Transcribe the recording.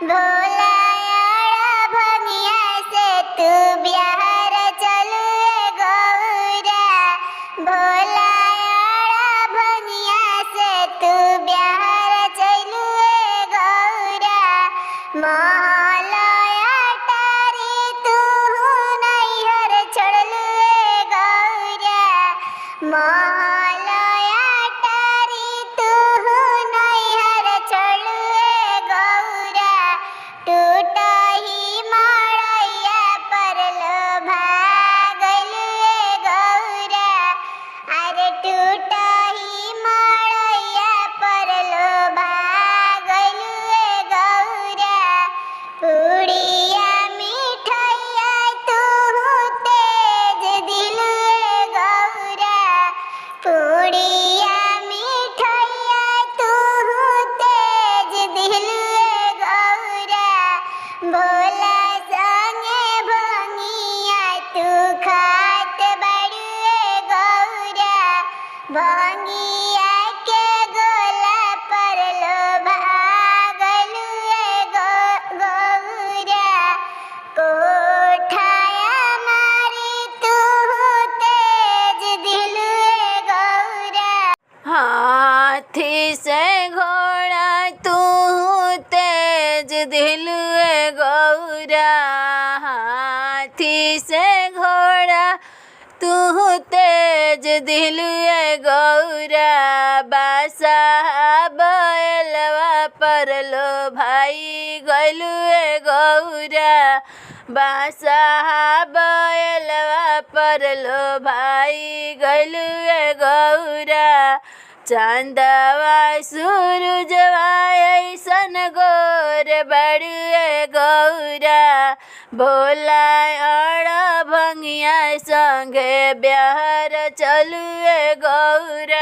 भोलायाड़ा भंगिया से तू बिहार चलू गौरा। भोलायाड़ा भंगिया से तू बिहार चलू गौरा। महालया टारी तू नैहर छोड़लू गौरा। महालया टारी तू नैहर छोड़लू गौरा। टूटही मड़ैया पर लोभा गइलू गौरा। अरे टूटही मड़ैया पर लोभा गइलू गौरा। पूड़िया मिठैया तू तेज दिलू गौरा। पूड़िया मिठैया तू तेज दिलू गौरा। भोला संगे भंगिया तू खात बड़ू गौरा। भंगिया के गोला पर लोभा गइलू गौरा। कोठाया मारी तू तेज दिलू गौरा। हाथी से घोड़ा तू तेज दिलू गौरा। हाथी से घोड़ा तू तेज दिलू गौरा। बासा बैलवा पर लो भाई गइलू गौरा। बासा बैलवा पर लो भाई गइलू गौरा। चांदवा सूरजवा ऐसन गोर बड़ुए गौरा। भोला और भंगिया संगे बिहार चलुए गौरा।